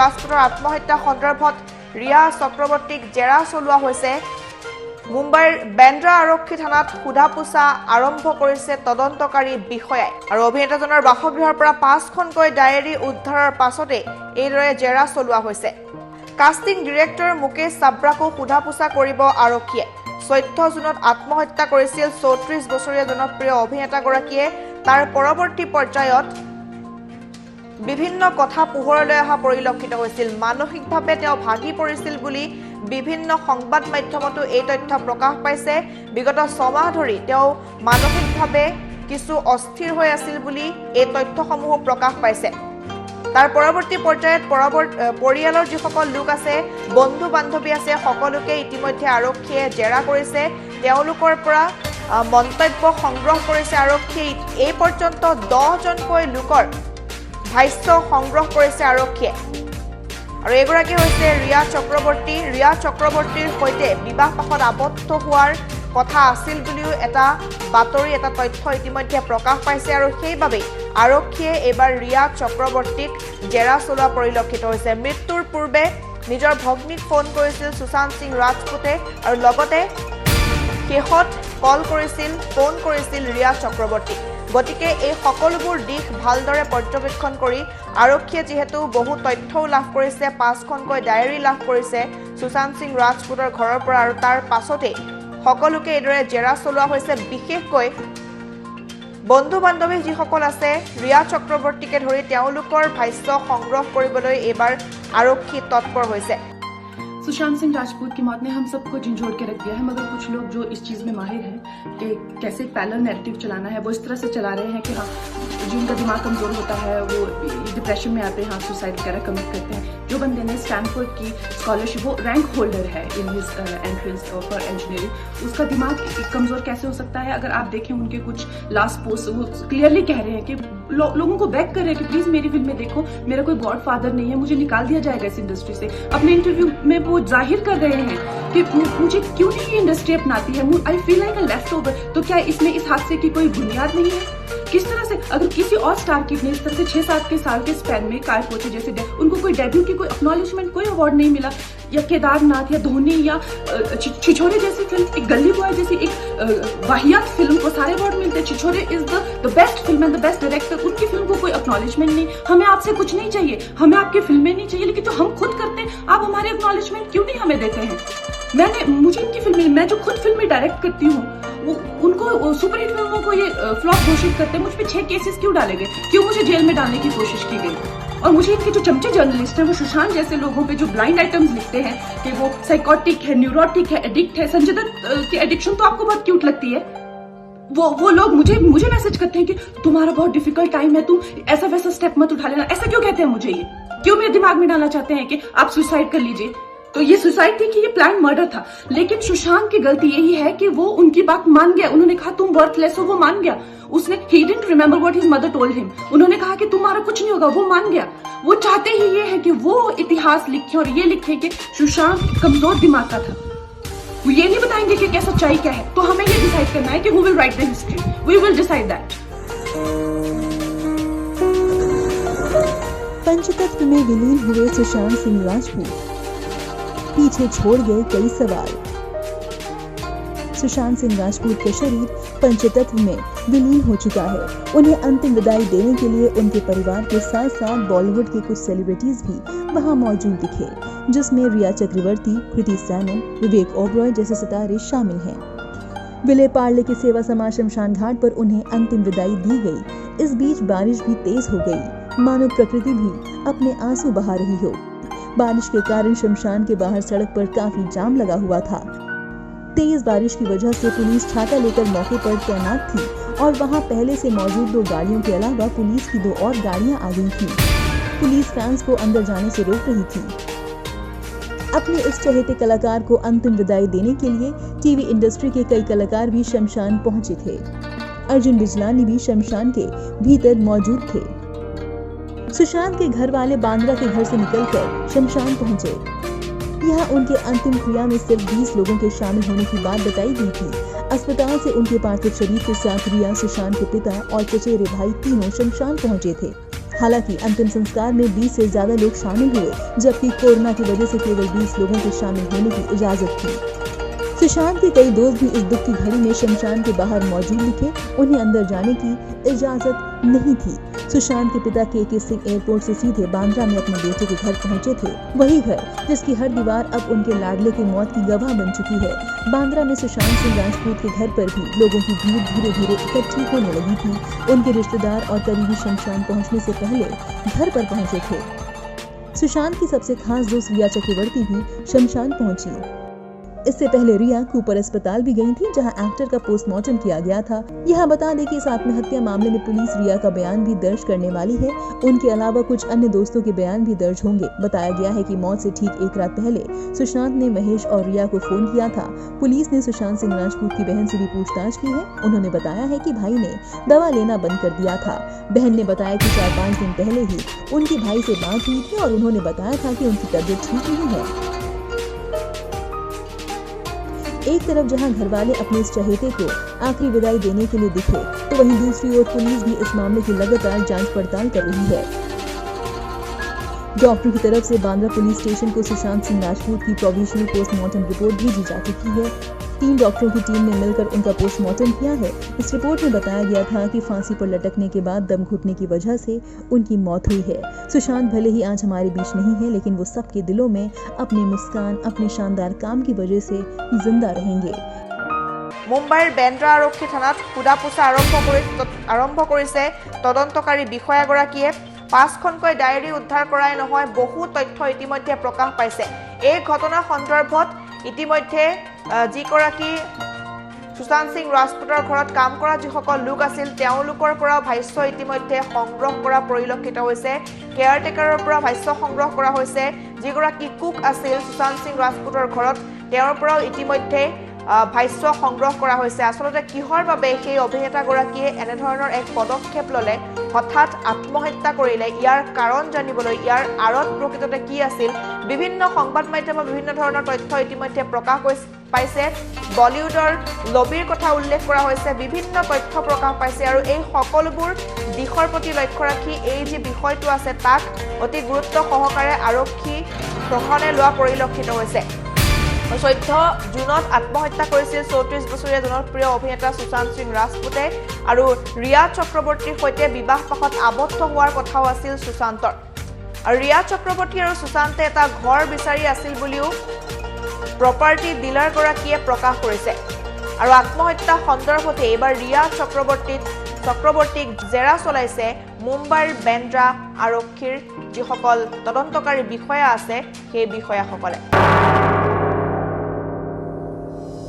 ৰাজপুতৰ আত্মহত্যা সন্দৰ্ভত ৰিয়া চক্ৰৱৰ্তীক জেৰা চলোৱা হৈছে। মুম্বাইৰ বেন্দ্ৰা আৰক্ষী থানাত সোধা-পোছা আৰম্ভ কৰিছে তদন্তকাৰী বিষয়াই। আৰু অভিনেতাজনৰ বাসগৃহৰ পৰা 5খনকৈ ডায়েৰী উদ্ধাৰৰ পাছতে এইদৰে জেৰা চলোৱা হৈছে। কাষ্টিং ডিৰেক্টৰ মুকেশ চাব্ৰাকো সোধা-পোছা কৰিব আৰক্ষীয়ে। 14 জুনত আত্মহত্যা কৰিছিল 34 বছৰীয়া জনপ্ৰিয় অভিনেতাগৰাকীয়ে। তাৰ পৰৱৰ্তী পৰ্যায়ত বিভিন্ন কথা পোহৰলৈ অহা পৰিলক্ষিত হৈছিল। মানসিকভাৱে তেওঁ ভাগি পৰিছিল বুলি বিভিন্ন সংবাদ মাধ্যমতো এই তথ্য প্ৰকাশ পাইছে। বিগত 6 মাহ ধৰি তেওঁ মানসিকভাৱে কিছু অস্থিৰ হৈ আছিল বুলি এই তথ্যসমূহ প্ৰকাশ পাইছে। তাৰ পৰৱৰ্তী পৰ্যায়ত পৰিয়ালৰ যিসকল লোক আছে, বন্ধু বান্ধৱী আছে, সকলোকে ইতিমধ্যে আৰক্ষীয়ে জেৰা কৰিছে। তেওঁলোকৰ পৰা মন্তব্য সংগ্ৰহ কৰিছে আৰক্ষীয়ে। এই পৰ্যন্ত 10জনকৈ লোকৰ ভাষ্য সংগ্ৰহ কৰিছে আৰক্ষীয়ে। আৰু এগৰাকী হৈছে ৰিয়া চক্ৰৱৰ্তী। ৰিয়া চক্ৰৱৰ্তীৰ সৈতে বিবাহপাশত আবদ্ধ হোৱাৰ কথা আছিল বুলিও এটা বাতৰি, এটা তথ্য ইতিমধ্যে প্ৰকাশ পাইছে। আৰু সেইবাবেই আৰক্ষীয়ে এইবাৰ ৰিয়া চক্ৰৱৰ্তীক জেৰা চলোৱা পৰিলক্ষিত হৈছে। মৃত্যুৰ পূৰ্বে নিজৰ ভগ্নীক ফোন কৰিছিল সুশান্ত সিং ৰাজপুতে আৰু লগতে শেষত ফোন কৰিছিল ৰিয়া চক্ৰৱৰ্তীক। গতিকে এই সকলোবোৰ দিশ ভালদৰে পৰ্যবেক্ষণ কৰি আৰক্ষীয়ে যিহেতু বহু তথ্যও লাভ কৰিছে, 5খনকৈ ডায়েৰী লাভ কৰিছে সুশান্ত সিং ৰাজপুতৰ ঘৰৰ পৰা, আৰু তাৰ পাছতে সকলোকে এইদৰে জেৰা চলোৱা হৈছে। বিশেষকৈ বন্ধু বান্ধৱী যিসকল আছে ৰিয়া চক্ৰৱৰ্তীকে ধৰি তেওঁলোকৰ ভাষ্য সংগ্ৰহ কৰিবলৈ এইবাৰ আৰক্ষী তৎপৰ হৈছে। सुशांत सिंह राजपूत की मौत ने हम सबको झंझोड़ के रख दिया है, मगर कुछ लोग जो इस चीज़ में माहिर हैं कि कैसे पैरेलल नैरेटिव चलाना है, वो इस तरह से चला रहे हैं कि हाँ, जिनका दिमाग कमज़ोर होता है वो डिप्रेशन में आते हैं, हाँ सुसाइड वगैरह कमिट करते हैं। जो बंदे ने स्टैनफोर्ड की स्कॉलरशिप, वो रैंक होल्डर है in his entrance for engineering, उसका दिमाग कमज़ोर कैसे हो सकता है? अगर आप देखें उनके कुछ लास्ट पोस्ट, वो क्लियरली कह रहे हैं कि लोगों को बैक कर रहे हैं कि प्लीज़ मेरी फिल्म में देखो, मेरा कोई गॉड फादर नहीं है, मुझे निकाल दिया जाएगा इस इंडस्ट्री से। अपने इंटरव्यू में वो जाहिर कर रहे हैं कि मुझे क्यों नहीं ये इंडस्ट्री अपनाती है, I feel like a left over. तो क्या इसमें इस हादसे की कोई बुनियाद नहीं है? किस तरह से अगर किसी और स्टार किड ने इस तरह से 6-7 साल के स्पैन में काय पोछे जैसे उनको कोई डेब्यू की कोई एक्नॉलेजमेंट, कोई अवार्ड नहीं मिला, या केदारनाथ या धोनी या छिछोरे जैसी फिल्म, एक गली बॉय जैसी एक वाहियात फिल्म को सारे अवार्ड मिलते हैं। Chhichhore is the best film and the best director, उनकी फिल्म को कोई एक्नॉलेजमेंट नहीं। हमें आपसे कुछ नहीं चाहिए, हमें आपकी फिल्में नहीं चाहिए, लेकिन जो हम खुद करते हैं आप हमारे एक्नॉलेजमेंट क्यों नहीं हमें देते हैं? मुझे इनकी फिल्में, मैं जो खुद फिल्में डायरेक्ट करती हूँ, उनको सुपरहिट फिल्मों को ये फ्लॉप घोषित करते हैं। मुझ पे 6 केसेस क्यों डाले गए, क्यों मुझे जेल में डालने की कोशिश की गई? और मुझे इनके जो चमचे जर्नलिस्ट हैं वो सुशांत जैसे लोगों पे जो ब्लाइंड आइटम्स लिखते हैं कि वो साइकोटिक है, न्यूरोटिक है, एडिक्ट है। संजय दत्त की एडिक्शन तो आपको बहुत क्यूट लगती है। वो लोग मुझे मैसेज करते हैं कि तुम्हारा बहुत डिफिकल्ट टाइम है, तुम ऐसा वैसा स्टेप मत उठा लेना। ऐसा क्यों कहते हैं मुझे? ये क्यों मेरे दिमाग में डालना चाहते हैं कि आप सुसाइड कर लीजिए? तो ये सुसाइड थी कि ये प्लान मर्डर था? लेकिन सुशांत की गलती यही है कि वो उनकी बात मान गया। उन्होंने कहा तुम वर्थलेस हो, वो मान गया। उसने he didn't remember what his mother told him। उन्होंने कहा कि तुम्हारा कुछ नहीं होगा, वो मान गया। वो चाहते ही ये है कि वो इतिहास लिखे और ये लिखे कि सुशांत कमजोर दिमाग का था। वो ये नहीं बताएंगे कि क्या सच्चाई क्या है। तो हमें ये डिसाइड करना है कि who will write the history, we will decide that। पंचतत्व में विलीन हुए सुशांत सिंह राजपूत, पीछे छोड़ गए कई सवाल। सुशांत सिंह राजपूत का शरीर पंचतत्व में विलीन हो चुका है। उन्हें अंतिम विदाई देने के लिए उनके परिवार के साथ साथ बॉलीवुड के कुछ सेलिब्रिटीज भी वहां मौजूद दिखे, जिसमें रिया चक्रवर्ती, कृति सैनन, विवेक ओबरॉय जैसे सितारे शामिल हैं। विले पार्ले के सेवा समाज शमशान घाट पर उन्हें अंतिम विदाई दी गई। इस बीच बारिश भी तेज हो गई, मानो प्रकृति भी अपने आंसू बहा रही हो। बारिश के कारण शमशान के बाहर सड़क पर काफी जाम लगा हुआ था। तेज बारिश की वजह से पुलिस छाता लेकर मौके पर तैनात थी और वहां पहले से मौजूद 2 गाड़ियों के अलावा पुलिस की 2 और गाड़ियां आ गई थी। पुलिस फैंस को अंदर जाने से रोक रही थी। अपने इस चहेते कलाकार को अंतिम विदाई देने के लिए टीवी इंडस्ट्री के कई कलाकार भी शमशान पहुंचे थे। अर्जुन बिजलानी भी शमशान के भीतर मौजूद थे। सुशांत के घर वाले बांद्रा के घर से निकलकर शमशान पहुंचे। यहाँ उनके अंतिम क्रिया में सिर्फ 20 लोगों के शामिल होने की बात बताई गई थी। अस्पताल से उनके पार्थिव शरीर के साथ रिया, सुशांत के पिता और चचेरे भाई तीनों शमशान पहुंचे थे। हालांकि अंतिम संस्कार में 20 से ज्यादा लोग शामिल हुए, जबकि कोरोना की वजह से केवल 20 लोगों के शामिल होने की इजाजत थी। सुशांत के कई दोस्त भी इस दुख की घड़ी में शमशान के बाहर मौजूद दिखे। उन्हें अंदर जाने की इजाजत नहीं थी। सुशांत के पिता के सिंह एयरपोर्ट से सीधे बांद्रा में अपने बेटे के घर पहुंचे थे, वही घर जिसकी हर दीवार अब उनके लाडले की मौत की गवाह बन चुकी है। बांद्रा में सुशांत सिंह राजपूत के घर पर भी लोगों की भीड़ धीरे धीरे इकट्ठी होने लगी थी। उनके रिश्तेदार और करीबी शमशान पहुंचने से पहले घर पर पहुंचे थे। सुशांत की सबसे खास दोस्त रिया चक्रवर्ती भी शमशान पहुंची। इससे पहले रिया कूपर अस्पताल भी गई थी, जहां एक्टर का पोस्टमार्टम किया गया था। यहाँ बता दें कि इस आत्महत्या मामले में पुलिस रिया का बयान भी दर्ज करने वाली है। उनके अलावा कुछ अन्य दोस्तों के बयान भी दर्ज होंगे। बताया गया है कि मौत से ठीक एक रात पहले सुशांत ने महेश और रिया को फोन किया था। पुलिस ने सुशांत सिंह राजपूत की बहन से भी पूछताछ की है। उन्होंने बताया है कि भाई ने दवा लेना बंद कर दिया था। बहन ने बताया कि 4-5 दिन पहले ही उनके भाई से बात हुई थी और उन्होंने बताया था कि उनकी तबीयत ठीक नहीं है। एक तरफ जहां घरवाले अपने इस चहेते को आखिरी विदाई देने के लिए दिखे, तो वहीं दूसरी ओर पुलिस भी इस मामले की लगातार जांच पड़ताल कर रही है। डॉक्टर की तरफ से बांद्रा पुलिस स्टेशन को सुशांत सिंह राजपूत की प्रोविजनल पोस्टमार्टम रिपोर्ट भेजी जा चुकी है। 3 डॉक्टरों की टीम ने मिलकर उनका पोस्टमार्टम किया है। इस रिपोर्ट में बताया गया था कि फांसी पर लटकने के बाद दम घुटने की वजह से उनकी मौत हुई है। सुशांत भले ही आज हमारे बीच नहीं है, लेकिन वो सबके दिलों में अपनी मुस्कान, अपने शानदार काम की वजह से जिंदा रहेंगे। মুম্বাইৰ বেন্দ্ৰা আৰক্ষী থানাত সোধাপোছা আৰম্ভ কৰিছে তদন্তকাৰী বিষয়াগৰাকীয়ে। 5খনকৈ ডায়েৰী উদ্ধাৰ কৰাই নহয়, বহু তথ্য ইতিমধ্যে প্ৰকাশ পাইছে। এই ঘটনাৰ সন্দৰ্ভত ইতিমধ্যে যিগৰাকী সুশান্ত সিং ৰাজপুতৰ ঘৰত কাম কৰা যিসকল লোক আছিল, তেওঁলোকৰ পৰা ভাষ্য ইতিমধ্যে সংগ্ৰহ কৰা পৰিলক্ষিত হৈছে। কেয়াৰটেকাৰৰ পৰা ভাষ্য সংগ্ৰহ কৰা হৈছে। যিগৰাকী কুক আছিল সুশান্ত সিং ৰাজপুতৰ ঘৰত, তেওঁৰ পৰাও ইতিমধ্যে ভাষ্য সংগ্ৰহ কৰা হৈছে। আচলতে কিহৰ বাবে সেই অভিনেতাগৰাকীয়ে এনেধৰণৰ এক পদক্ষেপ ল'লে, হঠাৎ আত্মহত্যা কৰিলে, ইয়াৰ কাৰণ জানিবলৈ, ইয়াৰ আঁৰত প্ৰকৃততে কি আছিল, বিভিন্ন সংবাদ মাধ্যমত বিভিন্ন ধৰণৰ তথ্য ইতিমধ্যে প্ৰকাশ পাইছে। বলিউডৰ লবিৰ কথা উল্লেখ কৰা হৈছে, বিভিন্ন তথ্য প্ৰকাশ পাইছে আৰু এই সকলোবোৰ দিশৰ প্ৰতি লক্ষ্য ৰাখি এই যি বিষয়টো আছে তাক অতি গুৰুত্ব সহকাৰে আৰক্ষী প্ৰশাসনে লোৱা পৰিলক্ষিত হৈছে। 14 জুনত আত্মহত্যা কৰিছিল 34 বছৰীয়া জনপ্ৰিয় অভিনেতা সুশান্ত সিং ৰাজপুতে আৰু ৰিয়া চক্ৰৱৰ্তীৰ সৈতে বিবাহ পাশত আবদ্ধ হোৱাৰ কথাও আছিল সুশান্তৰ। আৰু ৰিয়া চক্ৰৱৰ্তী আৰু সুশান্তে এটা ঘৰ বিচাৰি আছিল বুলিও প্ৰপাৰ্টি ডিলাৰগৰাকীয়ে প্ৰকাশ কৰিছে। আৰু আত্মহত্যা সন্দৰ্ভতে এইবাৰ ৰিয়া চক্ৰৱৰ্তীক জেৰা চলাইছে মুম্বাইৰ বেন্দ্ৰা আৰক্ষীৰ যিসকল তদন্তকাৰী বিষয়া আছে সেই বিষয়াসকলে।